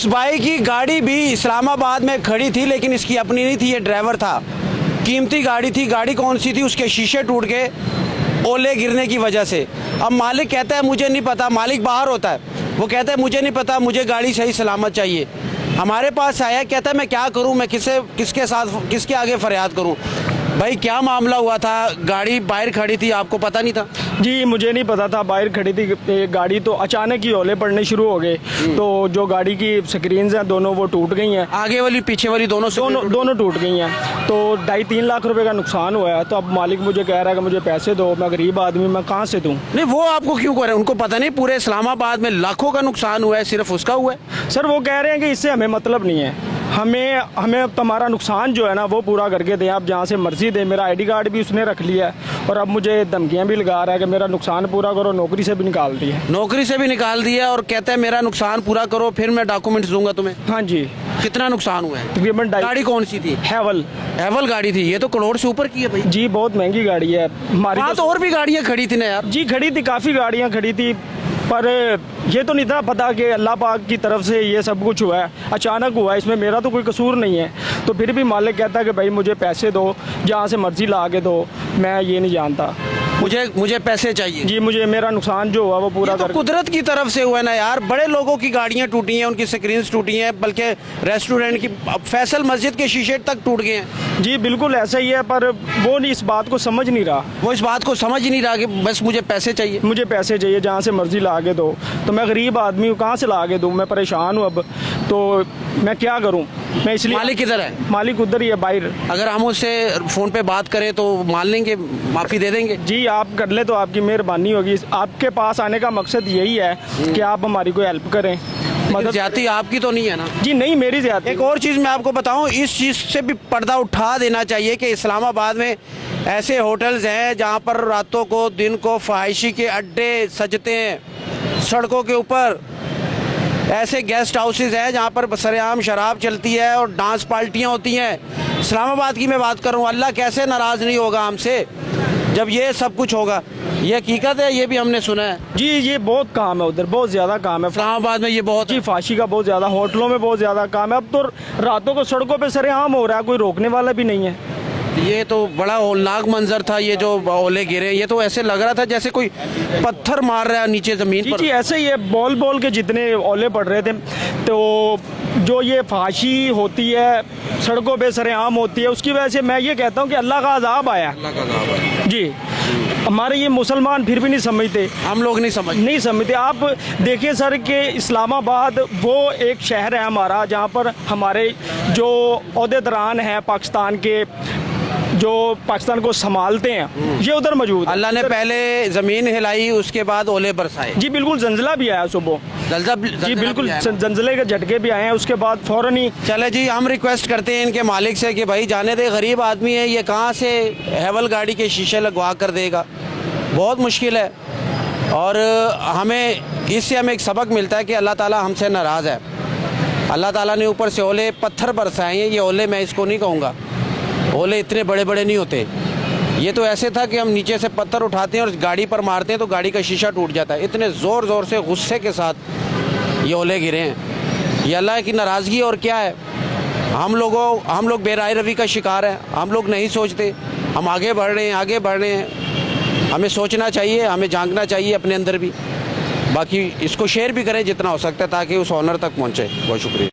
इस भाई की गाड़ी भी इस्लामाबाद में खड़ी थी, लेकिन इसकी अपनी नहीं थी, ये ड्राइवर था। कीमती गाड़ी थी। गाड़ी कौन सी थी? उसके शीशे टूट गए ओले गिरने की वजह से। अब मालिक कहता है मुझे नहीं पता, मालिक बाहर होता है, वो कहता है मुझे नहीं पता, मुझे गाड़ी सही सलामत चाहिए। हमारे पास आया, कहता है मैं क्या करूं, मैं किसके आगे फरियाद करूं। भाई क्या मामला हुआ था? गाड़ी बाहर खड़ी थी, आपको पता नहीं था? जी मुझे नहीं पता था, बाहर खड़ी थी गाड़ी, तो अचानक ही ओले पड़ने शुरू हो गए। तो जो गाड़ी की स्क्रीन्स हैं दोनों वो टूट गई हैं, आगे वाली पीछे वाली दोनों टूट गई हैं। तो 2.5-3 लाख रुपए का नुकसान हुआ है। तो अब मालिक मुझे कह रहा है कि मुझे पैसे दो, मैं गरीब आदमी, मैं कहाँ से दूँ? नहीं, वो आपको क्यों कह रहे हैं? उनको पता नहीं पूरे इस्लामाबाद में लाखों का नुकसान हुआ है, सिर्फ उसका हुआ है? सर वो कह रहे हैं कि इससे हमें मतलब नहीं है, हमें तुम्हारा नुकसान जो है ना वो पूरा करके दें, आप जहाँ से मर्जी दें। मेरा आईडी कार्ड भी उसने रख लिया है और अब मुझे धमकियाँ भी लगा रहा है कि मेरा नुकसान पूरा करो, नौकरी से भी निकाल दिया। नौकरी से भी निकाल दिया और कहता है मेरा नुकसान पूरा करो, फिर मैं डॉक्यूमेंट्स दूंगा तुम्हें। हाँ जी। कितना नुकसान हुआ है? तकरीबन गाड़ी कौन सी थी? हैवल गाड़ी थी। ये तो करोड़ से ऊपर की है भाई। जी बहुत महंगी गाड़ी है हमारी। तो और भी गाड़ियाँ खड़ी थी ना यार? जी खड़ी थी, काफ़ी गाड़ियाँ खड़ी थी, पर ये तो नहीं था पता कि अल्लाह पाक की तरफ से ये सब कुछ हुआ है, अचानक हुआ है, इसमें मेरा तो कोई कसूर नहीं है। तो फिर भी मालिक कहता है कि भाई मुझे पैसे दो, जहाँ से मर्जी ला के दो, मैं ये नहीं जानता, मुझे पैसे चाहिए। जी मुझे मेरा नुकसान जो हुआ वो पूरा तो कुदरत की तरफ से हुआ है ना यार। बड़े लोगों की गाड़ियाँ टूटी हैं, उनकी स्क्रीन्स टूटी हैं, बल्कि रेस्टोरेंट की, फैसल मस्जिद के शीशे तक टूट गए हैं। जी बिल्कुल ऐसा ही है, पर वो इस बात को समझ नहीं रहा। वो इस बात को समझ ही नहीं रहा कि बस मुझे पैसे चाहिए, मुझे पैसे चाहिए, जहाँ से मर्जी ला के दो। तो मैं गरीब आदमी हूँ, कहाँ से ला के दूँ? मैं परेशान हूँ अब, तो मैं क्या करूँ? मैं इसलिए। मालिक किधर है? मालिक उधर ही है बाहर। अगर हम उससे फ़ोन पे बात करें तो मान लेंगे, माफ़ी दे देंगे? जी आप कर ले तो आपकी मेहरबानी होगी। आपके पास आने का मकसद यही है कि आप हमारी कोई हेल्प करें। मदद ज्यादती आपकी तो नहीं है ना? जी नहीं, मेरी ज्यादती। एक और चीज़ मैं आपको बताऊं, इस चीज़ से भी पर्दा उठा देना चाहिए कि इस्लामाबाद में ऐसे होटल्स हैं जहां पर रातों को दिन को फहाइशी के अड्डे सजते हैं। सड़कों के ऊपर ऐसे गेस्ट हाउसेज हैं जहां पर सरेआम शराब चलती है और डांस पार्टियां होती हैं। इस्लामाबाद की मैं बात करूं, अल्लाह कैसे नाराज़ नहीं होगा हमसे जब ये सब कुछ होगा। ये हकीकत है, ये भी हमने सुना है। जी ये बहुत काम है उधर, बहुत ज़्यादा काम है इस्लामाबाद में। ये बहुत जी फाशी का बहुत ज़्यादा, होटलों में बहुत ज़्यादा काम है। अब तो रातों को सड़कों पे सरेआम हो रहा है, कोई रोकने वाला भी नहीं है। ये तो बड़ा होलनाक मंजर था, ये जो ओले गिरे, ये तो ऐसे लग रहा था जैसे कोई पत्थर मार रहा है नीचे ज़मीन पर। जी ऐसे ही है, बॉल के जितने ओले पड़ रहे थे। तो जो ये फाशी होती है, सड़कों पे सरेआम होती है, उसकी वजह से मैं ये कहता हूँ कि अल्लाह का अज़ाब आया। जी हमारे ये मुसलमान फिर भी नहीं समझते, हम लोग नहीं समझते। आप देखिए सर कि इस्लामाबाद वो एक शहर है हमारा जहाँ पर हमारे जो ओहदेदारान हैं पाकिस्तान के, जो पाकिस्तान को संभालते हैं, ये उधर मौजूद। अल्लाह ने पहले ज़मीन हिलाई, उसके बाद ओले बरसाए। जी बिल्कुल, जंजला भी आया सुबह। जी बिल्कुल, जंजले के झटके भी आए हैं, उसके बाद फौरन ही। चले जी, हम रिक्वेस्ट करते हैं इनके मालिक से कि भाई जाने दे, गरीब आदमी है, ये कहाँ से हैवल गाड़ी के शीशे लगवा कर देगा? बहुत मुश्किल है। और इससे हमें एक सबक मिलता है कि अल्लाह ताला हमसे नाराज़ है। अल्लाह ताला ने ऊपर से ओले पत्थर बरसाए हैं। ये ओले मैं इसको नहीं कहूँगा, ओले इतने बड़े बड़े नहीं होते। ये तो ऐसे था कि हम नीचे से पत्थर उठाते हैं और गाड़ी पर मारते हैं तो गाड़ी का शीशा टूट जाता है। इतने ज़ोर से गुस्से के साथ ये ओले गिरे हैं। ये अल्लाह की नाराज़गी और क्या है? हम लोग बेराय रवि का शिकार हैं। हम लोग नहीं सोचते, हम आगे बढ़ रहे हैं। हमें सोचना चाहिए, हमें झांकना चाहिए अपने अंदर भी। बाकी इसको शेयर भी करें जितना हो सकता है ताकि उस ऑनर तक पहुँचे। बहुत शुक्रिया।